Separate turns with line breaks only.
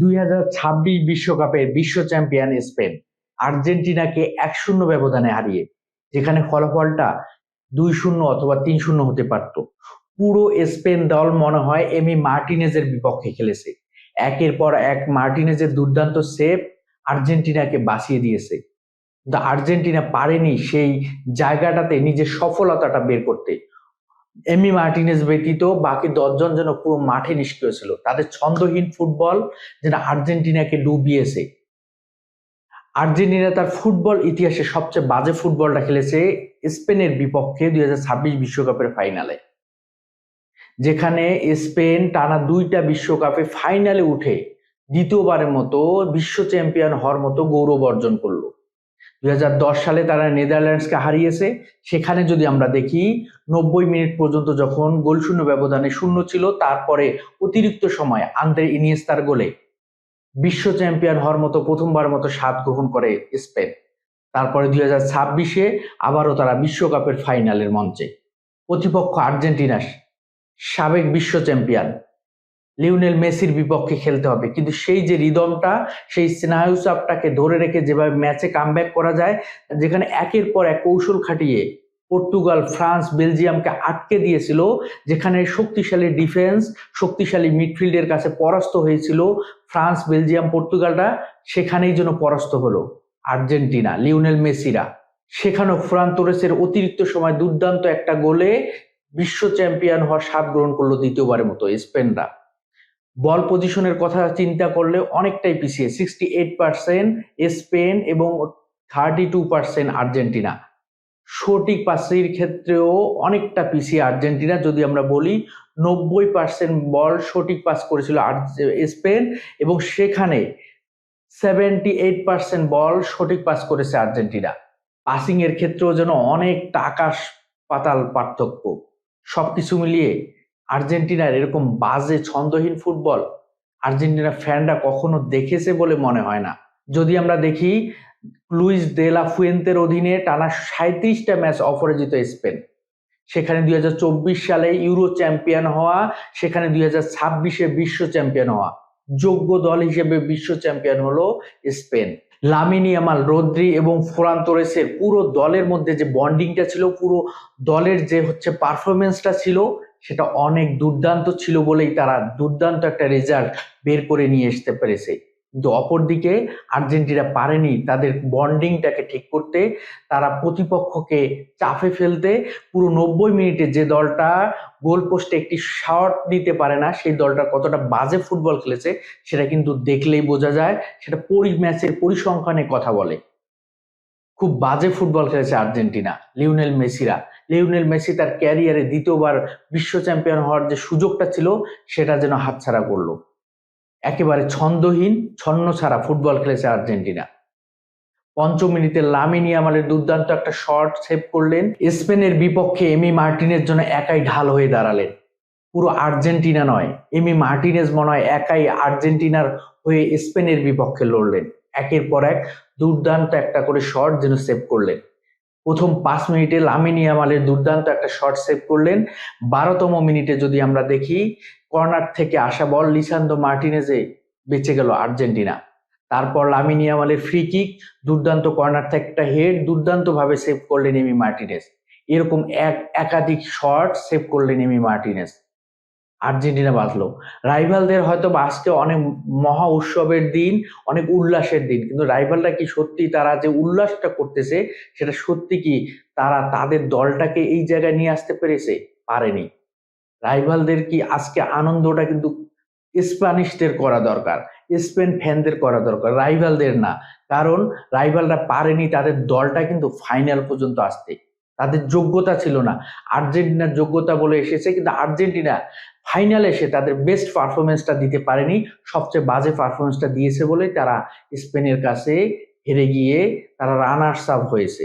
2026 বিশ্বকাপের বিশ্ব champion Spain আর্জেন্টিনাকে 1-0 ব্যবধানে হারিয়ে, যেখানে ফলাফলটা 2-0 অথবা 3-0 হতে পারত। পুরো স্পেন দল মনে হয় এমি মার্টিনেজের বিপক্ষে খেলেছে। একের পর এক মার্টিনেজের দুর্দান্ত সেভ আর্জেন্টিনাকে বাঁচিয়ে দিয়েছে, কিন্তু আর্জেন্টিনা পারেনি সেই জায়গাটাতে নিজের সফলতাটা বের করতে। এমি মার্টিনেজ ব্যতীত বাকি 10 জন যেন পুরো মাঠে নিষ্ক্রিয় ছিল। তাদের ছন্দহীন ফুটবল যেন আর্জেন্টিনাকে ডুবিয়েছে। আর্জেন্টিনা তার ফুটবল ইতিহাসে সবচেয়ে বাজে ফুটবলটা খেলেছে স্পেনের বিপক্ষে 2026 বিশ্বকাপের ফাইনালে, যেখানে স্পেন টানা 2টা বিশ্বকাপে ফাইনালে উঠে দ্বিতীয়বারের মতো বিশ্ব চ্যাম্পিয়ন হওয়ার মতো গৌরব অর্জন করলো। 2010 সালে তারা নেদারল্যান্ডসকে হারিয়েছে। সেখানে যদি আমরা দেখি 90 মিনিট পর্যন্ত যখন গোলশূন্য ব্যবধানে 0 ছিল, তারপরে অতিরিক্ত সময় আন্দ্রে ইনিয়েস্তার গোলে বিশ্ব চ্যাম্পিয়ন হওয়ার মতো প্রথমবার মতো স্বাদ গ্রহণ করে স্পেন। তারপরে 2026-এ আবারও তারা বিশ্বকাপের ফাইনালের মঞ্চে। প্রতিপক্ষ আর্জেন্টিনা, সাবেক বিশ্ব চ্যাম্পিয়ন, লিওনেল মেসির বিপক্ষে খেলতে হবে, কিন্তু সেই যে রিদমটা, সেই স্নায়ু চাপটাকে ধরে রেখে যেভাবে ম্যাচে কামব্যাক করা যায়, যেখানে একের পর এক কৌশল খাটিয়ে পর্তুগাল, ফ্রান্স, বেলজিয়ামকে আটকে দিয়েছিল, যেখানে শক্তিশালী ডিফেন্স, শক্তিশালী মিডফিল্ডের কাছে পরাস্ত হয়েছিল ফ্রান্স, বেলজিয়াম, পর্তুগালরা, সেখানেই যেন পরাস্ত হলো আর্জেন্টিনা, লিওনেল মেসিরা। সেখানেও ফ্রান তোরেসের অতিরিক্ত সময় দুর্দান্ত একটা গোলে বিশ্ব চ্যাম্পিয়ন হওয়ার স্বাদ গ্রহণ করলো দ্বিতীয়বারের মতো স্পেনরা। বল পজিশনের কথা চিন্তা করলে অনেকটাই পিছিয়ে, 68% স্পেন এবং 32% আর্জেন্টিনা। সঠিক পাসের ক্ষেত্রেও অনেকটা পিছিয়ে আর্জেন্টিনা। যদি আমরা বলি 90% বল সঠিক পাস করেছিল স্পেন, এবং সেখানে 78% বল সঠিক পাস করেছে আর্জেন্টিনা। পাসিং এর ক্ষেত্রেও যেন অনেকটা আকাশ পাতাল পার্থক্য। সবকিছু মিলিয়ে আর্জেন্টিনার এরকম বাজে ছন্দহীন ফুটবল আর্জেন্টিনা ফ্যানরা কখনো দেখেছে বলে মনে হয় না। যদি আমরা দেখি লুইস দে লা ফুয়েন্তের অধীনে টানা 37টা ম্যাচ অপরাজিত স্পেন, সেখানে 2024 সালে ইউরো চ্যাম্পিয়ন হওয়া, সেখানে 2026-এ বিশ্ব চ্যাম্পিয়ন হওয়া, যোগ্য দল হিসেবে বিশ্ব চ্যাম্পিয়ন হলো স্পেন। লামিন ইয়ামাল, রদ্রি এবং ফোরান তোরেসের পুরো দলের মধ্যে যে বন্ডিংটা ছিল, পুরো দলের যে পারফরমেন্সটা ছিল, সেটা অনেক দুর্দান্ত ছিল বলেই তারা দুর্দান্ত একটা রেজাল্ট বের করে নিয়ে আসতে পেরেছে। কিন্তু অপরদিকে আর্জেন্টিনা পারেনি তাদের বন্ডিংটাকে ঠিক করতে, তারা প্রতিপক্ষকে চাপে ফেলতে। পুরো 90 মিনিটে যে দলটা গোল পোস্টে একটি শট দিতে পারে না, সেই দলটা কতটা বাজে ফুটবল খেলেছে সেটা কিন্তু দেখলেই বোঝা যায়। সেটা ম্যাচের পরিসংখ্যানে কথা বলে। খুব বাজে ফুটবল খেলেছে আর্জেন্টিনা, লিওনেল মেসি তার ক্যারিয়ারে দ্বিতীয়বার বিশ্ব চ্যাম্পিয়ন হওয়ার যে সুযোগটা ছিল, সেটা যেন হাতছাড়া করলো। একেবারে ছন্দহীন, ছন্ন ছাড়া ফুটবল খেলেছে আর্জেন্টিনা। 5 মিনিটে লামিন ইয়ামালের দুর্দান্ত একটা শট সেভ করলেন। স্পেনের বিপক্ষে এমি মার্টিনেজ জন্য একাই ঢাল হয়ে দাঁড়ালেন। পুরো আর্জেন্টিনা নয়, এমি মার্টিনেজ মনে হয় একাই আর্জেন্টিনার হয়ে স্পেনের বিপক্ষে লড়লেন। একের পর এক দুর্দান্ত একটা করে শট যেন সেভ করলেন। প্রথম 5 মিনিটে লামিন ইয়ামালের দুর্দান্ত একটা শট সেভ করলেন। 12তম মিনিটে যদি আমরা দেখি, কর্নার থেকে আসা বল লিসান্দ্রো মার্টিনেজে বেঁচে গেল আর্জেন্টিনা। তারপর লামিন ইয়ামালের ফ্রি কিক, দুর্দান্ত কর্নার থেকে একটা হেড দুর্দান্ত ভাবে সেভ করলেন এমি মার্টিনেজ। এরকম একাধিক শট সেভ করলেন এমি মার্টিনেজ। আর্জেন্টিনা বাঁচলো। রাইভালদের হয়তো আজকে অনেক মহা উৎসবের দিন, অনেক উল্লাসের দিন, কিন্তু রাইভালরা কি সত্যি তারা যে উল্লাসটা করতেছে, সেটা সত্যি কি তারা তাদের দলটাকে এই জায়গায় নিয়ে আসতে পেরেছে? পারেনি। রাইভালদের কি আজকে আনন্দটা কিন্তু স্প্যানিশদের করা দরকার, স্পেন ফ্যানদের করা দরকার, রাইভালদের না। কারণ রাইভালরা পারেনি তাদের দলটা কিন্তু ফাইনাল পর্যন্ত আসতে, তাদের যোগ্যতা ছিল না। আর্জেন্টিনার যোগ্যতা বলে এসেছে, কিন্তু আর্জেন্টিনা ফাইনালে এসে তাদের বেস্ট পারফরমেন্সটা দিতে পারেনি। সবচেয়ে বাজে পারফরমেন্সটা দিয়েছে বলেই তারা স্পেনের কাছে হেরে গিয়ে তারা রানার্স আপ হয়েছে।